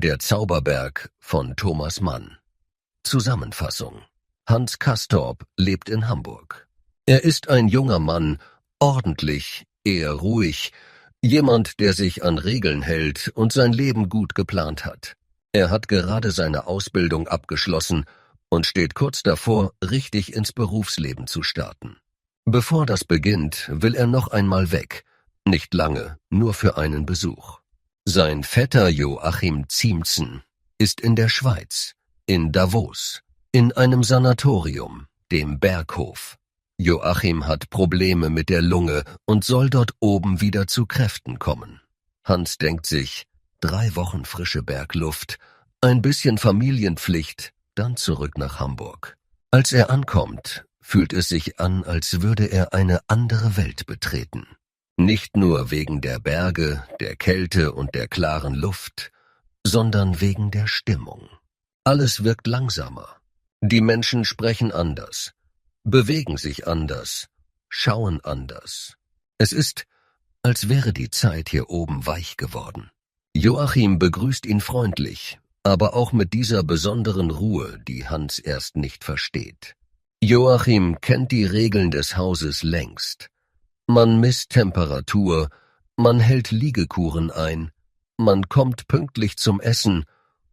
Der Zauberberg von Thomas Mann. Zusammenfassung: Hans Castorp lebt in Hamburg. Er ist ein junger Mann, ordentlich, eher ruhig, jemand, der sich an Regeln hält und sein Leben gut geplant hat. Er hat gerade seine Ausbildung abgeschlossen und steht kurz davor, richtig ins Berufsleben zu starten. Bevor das beginnt, will er noch einmal weg, nicht lange, nur für einen Besuch. Sein Vetter Joachim Ziemßen ist in der Schweiz, in Davos, in einem Sanatorium, dem Berghof. Joachim hat Probleme mit der Lunge und soll dort oben wieder zu Kräften kommen. Hans denkt sich, 3 Wochen frische Bergluft, ein bisschen Familienpflicht, dann zurück nach Hamburg. Als er ankommt, fühlt es sich an, als würde er eine andere Welt betreten. Nicht nur wegen der Berge, der Kälte und der klaren Luft, sondern wegen der Stimmung. Alles wirkt langsamer. Die Menschen sprechen anders, bewegen sich anders, schauen anders. Es ist, als wäre die Zeit hier oben weich geworden. Joachim begrüßt ihn freundlich, aber auch mit dieser besonderen Ruhe, die Hans erst nicht versteht. Joachim kennt die Regeln des Hauses längst. Man misst Temperatur, man hält Liegekuren ein, man kommt pünktlich zum Essen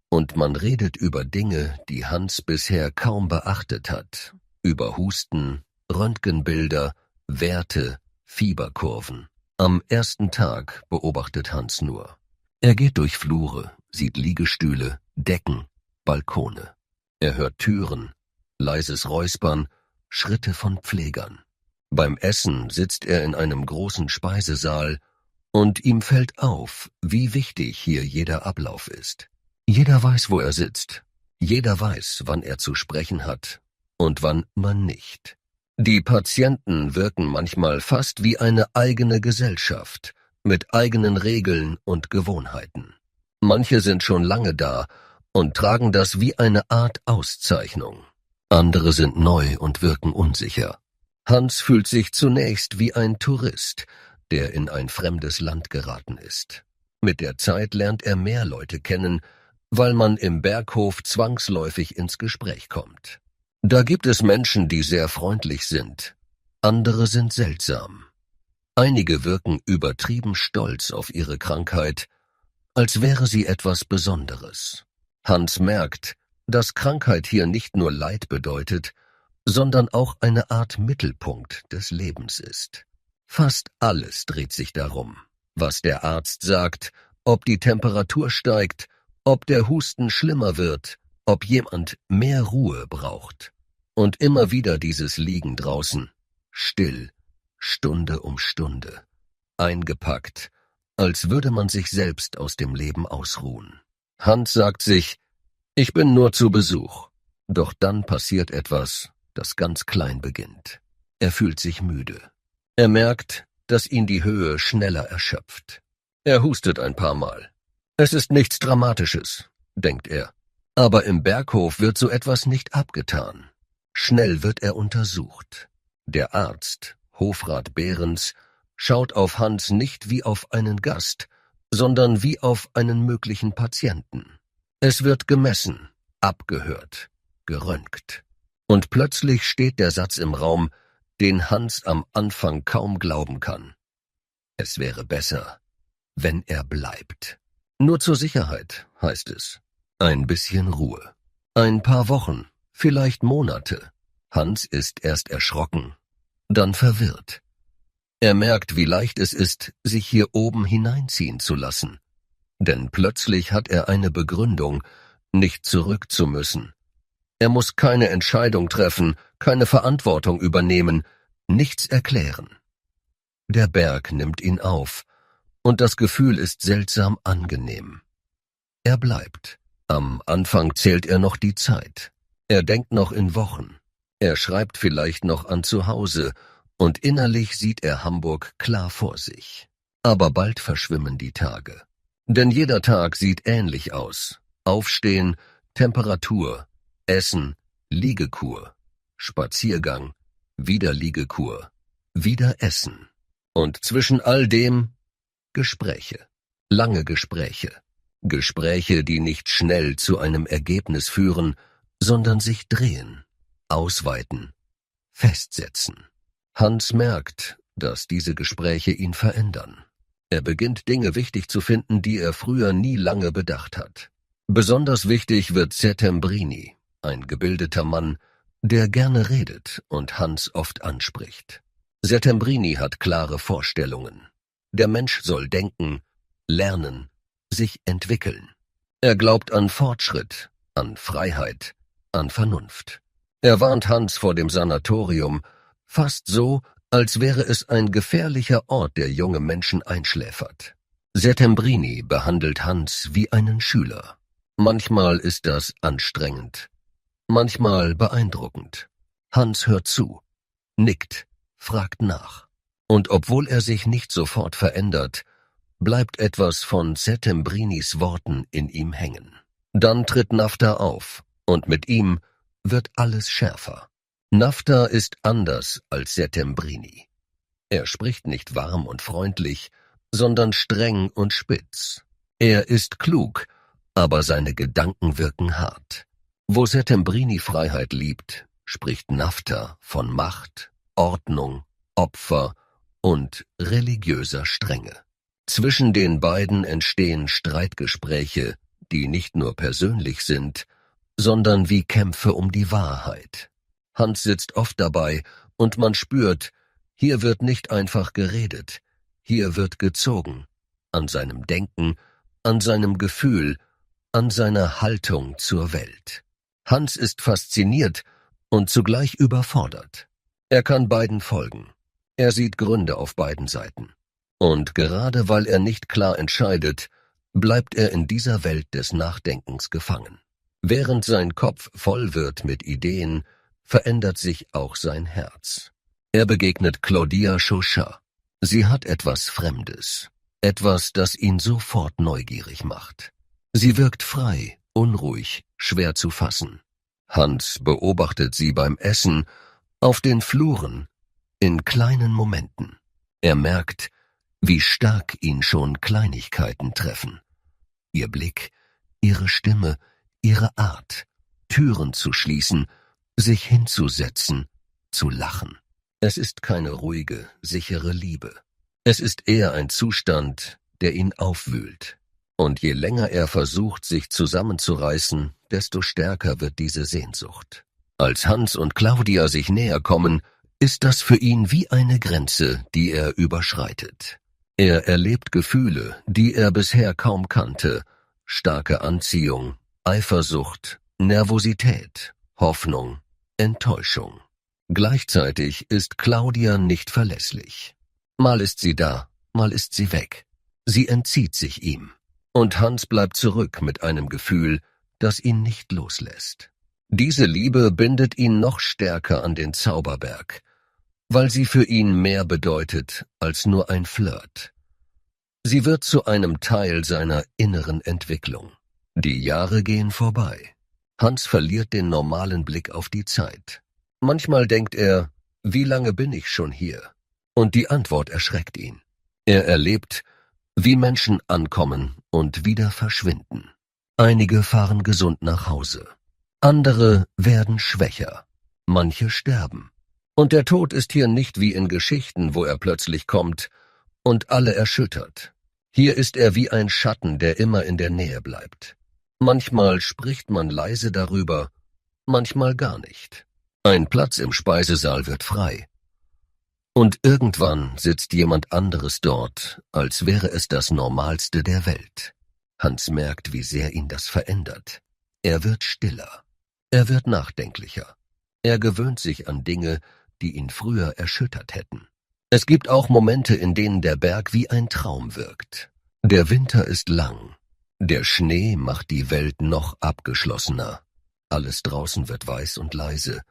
und man redet über Dinge, die Hans bisher kaum beachtet hat, über Husten, Röntgenbilder, Werte, Fieberkurven. Am ersten Tag beobachtet Hans nur. Er geht durch Flure, sieht Liegestühle, Decken, Balkone. Er hört Türen, leises Räuspern, Schritte von Pflegern. Beim Essen sitzt er in einem großen Speisesaal und ihm fällt auf, wie wichtig hier jeder Ablauf ist. Jeder weiß, wo er sitzt. Jeder weiß, wann er zu sprechen hat und wann man nicht. Die Patienten wirken manchmal fast wie eine eigene Gesellschaft, mit eigenen Regeln und Gewohnheiten. Manche sind schon lange da und tragen das wie eine Art Auszeichnung. Andere sind neu und wirken unsicher. Hans fühlt sich zunächst wie ein Tourist, der in ein fremdes Land geraten ist. Mit der Zeit lernt er mehr Leute kennen, weil man im Berghof zwangsläufig ins Gespräch kommt. Da gibt es Menschen, die sehr freundlich sind. Andere sind seltsam. Einige wirken übertrieben stolz auf ihre Krankheit, als wäre sie etwas Besonderes. Hans merkt, dass Krankheit hier nicht nur Leid bedeutet, sondern auch eine Art Mittelpunkt des Lebens ist. Fast alles dreht sich darum, was der Arzt sagt, ob die Temperatur steigt, ob der Husten schlimmer wird, ob jemand mehr Ruhe braucht. Und immer wieder dieses Liegen draußen, still, Stunde um Stunde, eingepackt, als würde man sich selbst aus dem Leben ausruhen. Hans sagt sich, ich bin nur zu Besuch. Doch dann passiert etwas, das ganz klein beginnt. Er fühlt sich müde. Er merkt, dass ihn die Höhe schneller erschöpft. Er hustet ein paar Mal. Es ist nichts Dramatisches, denkt er. Aber im Berghof wird so etwas nicht abgetan. Schnell wird er untersucht. Der Arzt, Hofrat Behrens, schaut auf Hans nicht wie auf einen Gast, sondern wie auf einen möglichen Patienten. Es wird gemessen, abgehört, geröntgt. Und plötzlich steht der Satz im Raum, den Hans am Anfang kaum glauben kann. Es wäre besser, wenn er bleibt. Nur zur Sicherheit, heißt es. Ein bisschen Ruhe. Ein paar Wochen, vielleicht Monate. Hans ist erst erschrocken, dann verwirrt. Er merkt, wie leicht es ist, sich hier oben hineinziehen zu lassen. Denn plötzlich hat er eine Begründung, nicht zurück zu müssen. Er muss keine Entscheidung treffen, keine Verantwortung übernehmen, nichts erklären. Der Berg nimmt ihn auf, und das Gefühl ist seltsam angenehm. Er bleibt. Am Anfang zählt er noch die Zeit. Er denkt noch in Wochen. Er schreibt vielleicht noch an zu Hause, und innerlich sieht er Hamburg klar vor sich. Aber bald verschwimmen die Tage. Denn jeder Tag sieht ähnlich aus. Aufstehen, Temperatur, Essen, Liegekur, Spaziergang, wieder Liegekur, wieder Essen. Und zwischen all dem Gespräche, lange Gespräche. Gespräche, die nicht schnell zu einem Ergebnis führen, sondern sich drehen, ausweiten, festsetzen. Hans merkt, dass diese Gespräche ihn verändern. Er beginnt Dinge wichtig zu finden, die er früher nie lange bedacht hat. Besonders wichtig wird Settembrini, ein gebildeter Mann, der gerne redet und Hans oft anspricht. Settembrini hat klare Vorstellungen. Der Mensch soll denken, lernen, sich entwickeln. Er glaubt an Fortschritt, an Freiheit, an Vernunft. Er warnt Hans vor dem Sanatorium, fast so, als wäre es ein gefährlicher Ort, der junge Menschen einschläfert. Settembrini behandelt Hans wie einen Schüler. Manchmal ist das anstrengend, manchmal beeindruckend. Hans hört zu, nickt, fragt nach. Und obwohl er sich nicht sofort verändert, bleibt etwas von Settembrinis Worten in ihm hängen. Dann tritt Nafta auf, und mit ihm wird alles schärfer. Nafta ist anders als Settembrini. Er spricht nicht warm und freundlich, sondern streng und spitz. Er ist klug, aber seine Gedanken wirken hart. Wo Settembrini Freiheit liebt, spricht Nafta von Macht, Ordnung, Opfer und religiöser Strenge. Zwischen den beiden entstehen Streitgespräche, die nicht nur persönlich sind, sondern wie Kämpfe um die Wahrheit. Hans sitzt oft dabei und man spürt, hier wird nicht einfach geredet, hier wird gezogen, an seinem Denken, an seinem Gefühl, an seiner Haltung zur Welt. Hans ist fasziniert und zugleich überfordert. Er kann beiden folgen. Er sieht Gründe auf beiden Seiten. Und gerade weil er nicht klar entscheidet, bleibt er in dieser Welt des Nachdenkens gefangen. Während sein Kopf voll wird mit Ideen, verändert sich auch sein Herz. Er begegnet Claudia Chauchat. Sie hat etwas Fremdes, etwas, das ihn sofort neugierig macht. Sie wirkt frei, unruhig, schwer zu fassen. Hans beobachtet sie beim Essen, auf den Fluren, in kleinen Momenten. Er merkt, wie stark ihn schon Kleinigkeiten treffen. Ihr Blick, ihre Stimme, ihre Art, Türen zu schließen, sich hinzusetzen, zu lachen. Es ist keine ruhige, sichere Liebe. Es ist eher ein Zustand, der ihn aufwühlt. Und je länger er versucht, sich zusammenzureißen, desto stärker wird diese Sehnsucht. Als Hans und Claudia sich näher kommen, ist das für ihn wie eine Grenze, die er überschreitet. Er erlebt Gefühle, die er bisher kaum kannte: starke Anziehung, Eifersucht, Nervosität, Hoffnung, Enttäuschung. Gleichzeitig ist Claudia nicht verlässlich. Mal ist sie da, mal ist sie weg. Sie entzieht sich ihm. Und Hans bleibt zurück mit einem Gefühl, das ihn nicht loslässt. Diese Liebe bindet ihn noch stärker an den Zauberberg, weil sie für ihn mehr bedeutet als nur ein Flirt. Sie wird zu einem Teil seiner inneren Entwicklung. Die Jahre gehen vorbei. Hans verliert den normalen Blick auf die Zeit. Manchmal denkt er, wie lange bin ich schon hier? Und die Antwort erschreckt ihn. Er erlebt, wie Menschen ankommen und wieder verschwinden. Einige fahren gesund nach Hause. Andere werden schwächer. Manche sterben. Und der Tod ist hier nicht wie in Geschichten, wo er plötzlich kommt und alle erschüttert. Hier ist er wie ein Schatten, der immer in der Nähe bleibt. Manchmal spricht man leise darüber, manchmal gar nicht. Ein Platz im Speisesaal wird frei. Und irgendwann sitzt jemand anderes dort, als wäre es das Normalste der Welt. Hans merkt, wie sehr ihn das verändert. Er wird stiller. Er wird nachdenklicher. Er gewöhnt sich an Dinge, die ihn früher erschüttert hätten. Es gibt auch Momente, in denen der Berg wie ein Traum wirkt. Der Winter ist lang. Der Schnee macht die Welt noch abgeschlossener. Alles draußen wird weiß und leise.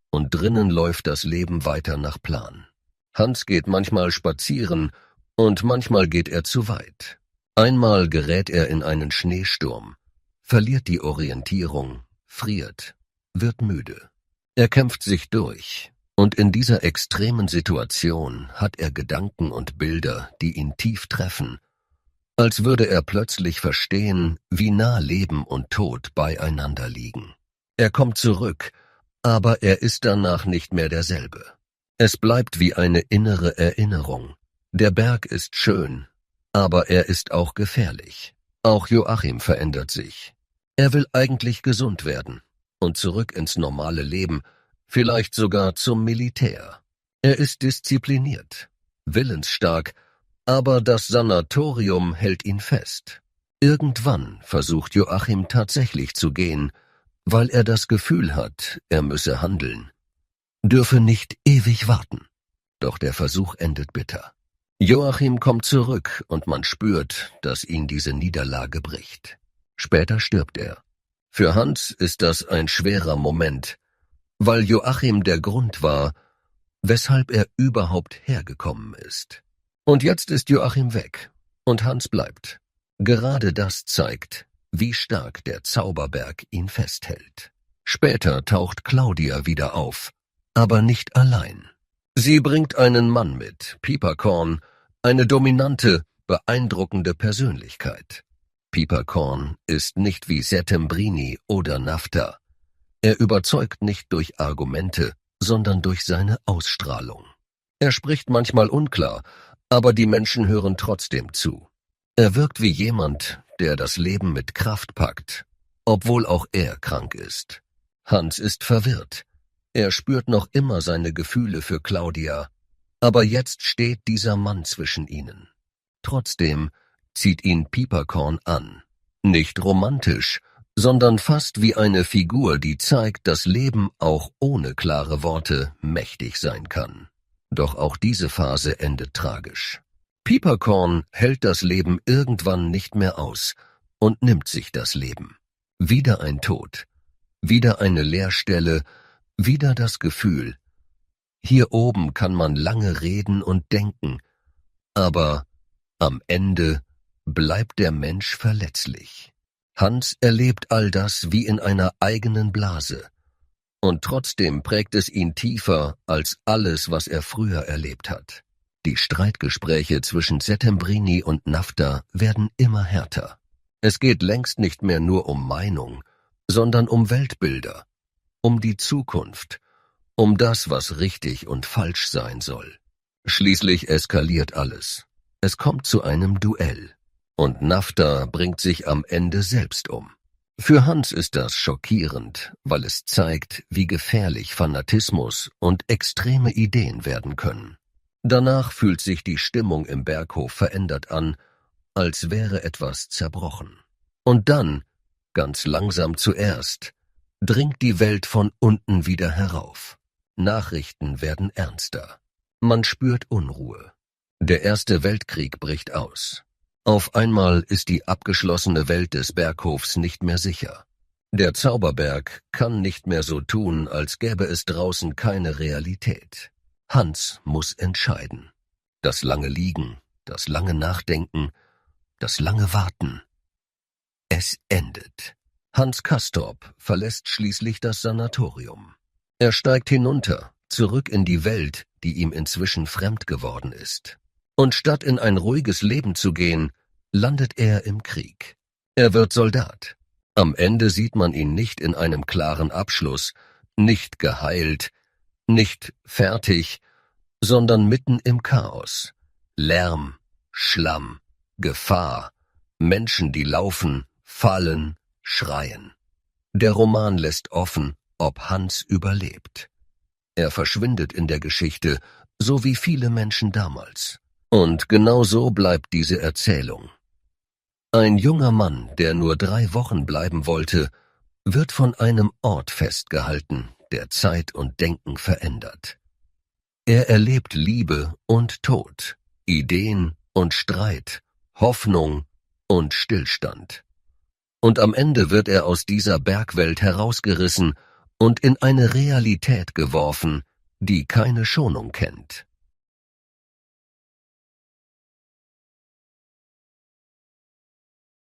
Und drinnen läuft das Leben weiter nach Plan. Hans geht manchmal spazieren und manchmal geht er zu weit. Einmal gerät er in einen Schneesturm, verliert die Orientierung, friert, wird müde. Er kämpft sich durch, und in dieser extremen Situation hat er Gedanken und Bilder, die ihn tief treffen, als würde er plötzlich verstehen, wie nah Leben und Tod beieinander liegen. Er kommt zurück, aber er ist danach nicht mehr derselbe. Es bleibt wie eine innere Erinnerung. Der Berg ist schön, aber er ist auch gefährlich. Auch Joachim verändert sich. Er will eigentlich gesund werden und zurück ins normale Leben, vielleicht sogar zum Militär. Er ist diszipliniert, willensstark, aber das Sanatorium hält ihn fest. Irgendwann versucht Joachim tatsächlich zu gehen, weil er das Gefühl hat, er müsse handeln. Dürfe nicht ewig warten. Doch der Versuch endet bitter. Joachim kommt zurück und man spürt, dass ihn diese Niederlage bricht. Später stirbt er. Für Hans ist das ein schwerer Moment, weil Joachim der Grund war, weshalb er überhaupt hergekommen ist. Und jetzt ist Joachim weg und Hans bleibt. Gerade das zeigt, wie stark der Zauberberg ihn festhält. Später taucht Claudia wieder auf, aber nicht allein. Sie bringt einen Mann mit, Pieperkorn, eine dominante, beeindruckende Persönlichkeit. Pieperkorn ist nicht wie Settembrini oder Nafta. Er überzeugt nicht durch Argumente, sondern durch seine Ausstrahlung. Er spricht manchmal unklar, aber die Menschen hören trotzdem zu. Er wirkt wie jemand, der das Leben mit Kraft packt, obwohl auch er krank ist. Hans ist verwirrt. Er spürt noch immer seine Gefühle für Claudia, aber jetzt steht dieser Mann zwischen ihnen. Trotzdem zieht ihn Pieperkorn an. Nicht romantisch, sondern fast wie eine Figur, die zeigt, dass Leben auch ohne klare Worte mächtig sein kann. Doch auch diese Phase endet tragisch. Pieperkorn hält das Leben irgendwann nicht mehr aus und nimmt sich das Leben. Wieder ein Tod, wieder eine Leerstelle, wieder das Gefühl, hier oben kann man lange reden und denken, aber am Ende bleibt der Mensch verletzlich. Hans erlebt all das wie in einer eigenen Blase. Und trotzdem prägt es ihn tiefer als alles, was er früher erlebt hat. Die Streitgespräche zwischen Settembrini und Nafta werden immer härter. Es geht längst nicht mehr nur um Meinung, sondern um Weltbilder, um die Zukunft, um das, was richtig und falsch sein soll. Schließlich eskaliert alles. Es kommt zu einem Duell. Und Nafta bringt sich am Ende selbst um. Für Hans ist das schockierend, weil es zeigt, wie gefährlich Fanatismus und extreme Ideen werden können. Danach fühlt sich die Stimmung im Berghof verändert an, als wäre etwas zerbrochen. Und dann, ganz langsam zuerst, dringt die Welt von unten wieder herauf. Nachrichten werden ernster. Man spürt Unruhe. Der Erste Weltkrieg bricht aus. Auf einmal ist die abgeschlossene Welt des Berghofs nicht mehr sicher. Der Zauberberg kann nicht mehr so tun, als gäbe es draußen keine Realität. Hans muss entscheiden. Das lange Liegen, das lange Nachdenken, das lange Warten. Es endet. Hans Castorp verlässt schließlich das Sanatorium. Er steigt hinunter, zurück in die Welt, die ihm inzwischen fremd geworden ist. Und statt in ein ruhiges Leben zu gehen, landet er im Krieg. Er wird Soldat. Am Ende sieht man ihn nicht in einem klaren Abschluss, nicht geheilt, nicht fertig, sondern mitten im Chaos. Lärm, Schlamm, Gefahr, Menschen, die laufen, fallen, schreien. Der Roman lässt offen, ob Hans überlebt. Er verschwindet in der Geschichte, so wie viele Menschen damals. Und genau so bleibt diese Erzählung. Ein junger Mann, der nur 3 Wochen bleiben wollte, wird von einem Ort festgehalten, der Zeit und Denken verändert. Er erlebt Liebe und Tod, Ideen und Streit, Hoffnung und Stillstand. Und am Ende wird er aus dieser Bergwelt herausgerissen und in eine Realität geworfen, die keine Schonung kennt.